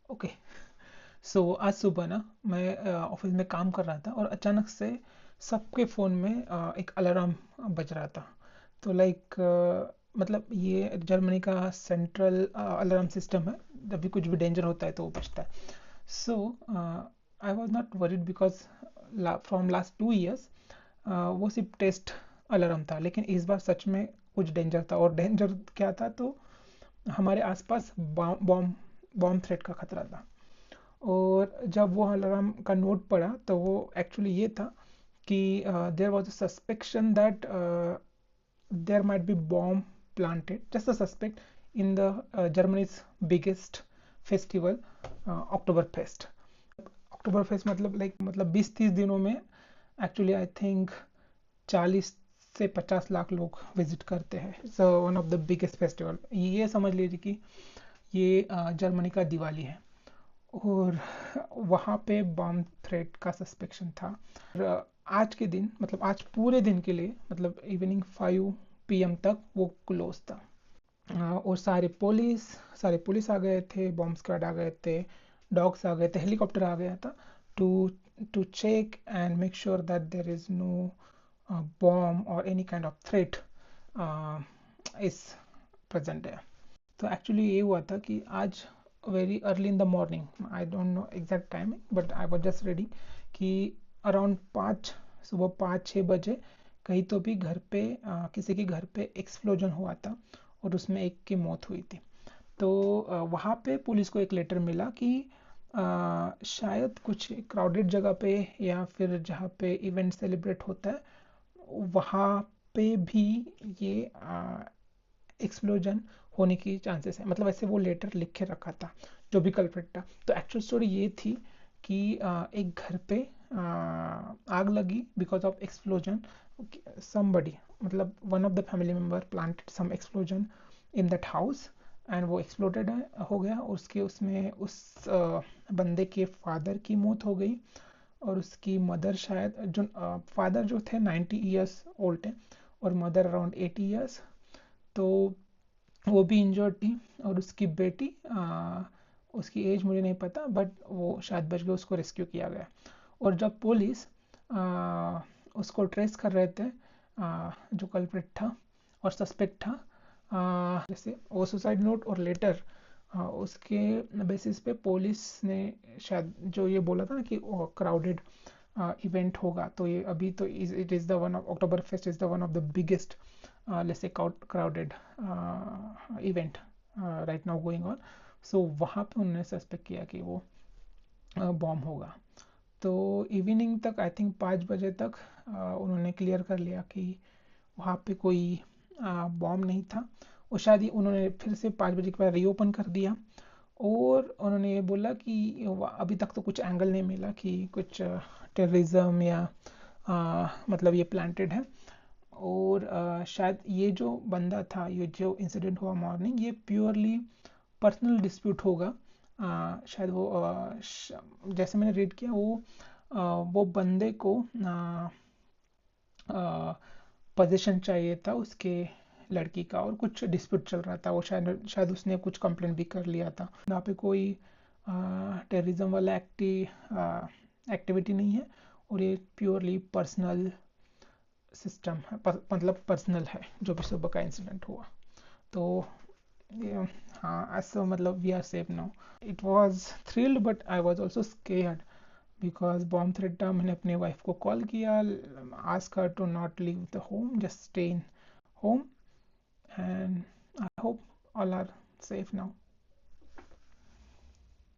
Okay. सो आज सुबह ना मैं ऑफिस में काम कर रहा था और अचानक से सबके फ़ोन में एक अलार्म बज रहा था। तो मतलब ये जर्मनी का सेंट्रल अलार्म सिस्टम है। जब भी कुछ भी डेंजर होता है तो वो बजता है। So I was not worried because from last 2 years वो सिर्फ टेस्ट अलार्म था, लेकिन इस बार सच में कुछ डेंजर था। और डेंजर क्या था, तो हमारे आसपास बॉम्ब बॉम्ब थ्रेट का खतरा था। और जब वो अलार्म का नोट पड़ा तो वो एक्चुअली ये था कि there was a suspicion that there might be bomb planted, just a suspect, in the Germany's biggest festival, Oktoberfest. Oktoberfest मतलब 20-30 दिनों में एक्चुअली आई थिंक 40 से 50 लाख लोग विजिट करते हैं। So one of the biggest festival, ये समझ लीजिए कि ये जर्मनी का दिवाली है। और वहाँ पे बॉम्ब थ्रेट का सस्पेक्शन था। और आज के दिन, मतलब आज पूरे दिन के लिए, मतलब इवनिंग 5 PM तक वो क्लोज था। और सारे पुलिस आ गए थे, बॉम्ब स्क्वाड आ गए थे, डॉग्स आ गए थे, हेलीकॉप्टर आ गया था to to check and make sure that there is no bomb or any kind of threat is present there. तो एक्चुअली ये हुआ था कि आज very early in the morning, I don't know exact timing, but I was just ready कि around 5, सुबह 5-6 बजे कहीं तो भी घर पे किसी के घर पे एक्सप्लोजन हुआ था और उसमें एक की मौत हुई थी। तो वहाँ पे पुलिस को एक लेटर मिला कि शायद कुछ क्राउडेड जगह पे या फिर जहाँ पे इवेंट सेलिब्रेट होता है वहाँ पे भी ये एक्सप्लोजन होने की चांसेस है। मतलब ऐसे वो लेटर लिख के रखा था जो भी कल्प्रिट था। तो एक्चुअल स्टोरी ये थी कि एक घर पे आग लगी बिकॉज ऑफ एक्सप्लोजन। समबडी, मतलब one of the family member planted some explosion in that house and वो एक्सप्लोडेड हो गया। उसके उसमें उस बंदे के फादर की मौत हो गई और उसकी मदर शायद, जो फादर जो थे 90 ईयर्स ओल्ड थे और मदर अराउंड 80 ईयर्स। तो वो भी इंजर्ड थी। और उसकी बेटी, उसकी एज मुझे नहीं पता, बट वो शायद बच गई, उसको रेस्क्यू किया गया। और जब पुलिस उसको ट्रेस कर रहे थे, जो कल्प्रिट था और सस्पेक्ट था, जैसे वो सुसाइड नोट और लेटर, उसके बेसिस पे पुलिस ने शायद जो ये बोला था ना कि क्राउडेड इवेंट होगा, तो ये अभी तो it is the one of October fest is the one of the biggest let's say crowded event right now going on. So वहाँ पे उन्होंने सस्पेक्ट किया कि वो बॉम्ब होगा। तो इवनिंग तक, आई थिंक 5 बजे तक, उन्होंने क्लियर कर लिया कि वहाँ पे कोई बॉम्ब नहीं था। और शायद ही उन्होंने फिर से 5 बजे के बाद रीओपन कर दिया। और उन्होंने ये बोला कि अभी तक तो कुछ एंगल नहीं मिला कि कुछ टेररिज्म या मतलब ये प्लांटेड है। और शायद ये जो बंदा था, ये जो इंसिडेंट हुआ मॉर्निंग, ये प्योरली पर्सनल डिस्प्यूट होगा। शायद वो जैसे मैंने रीड किया, वो बंदे को पोजीशन चाहिए था उसके लड़की का और कुछ डिस्प्यूट चल रहा था। वो शायद शायद उसने कुछ कंप्लेंट भी कर लिया था। यहाँ पे कोई टेररिज्म वाला एक्टिविटी नहीं है और ये प्योरली पर्सनल सिस्टम है, मतलब पर्सनल है जो भी सुबह का इंसिडेंट हुआ। तो ये, हाँ, ऐसा मतलब we are safe now. It was thrilled but I was also scared because bomb threat था। मैंने अपने वाइफ को कॉल किया, ask her to not leave the home, just stay in home, and I hope all are safe now.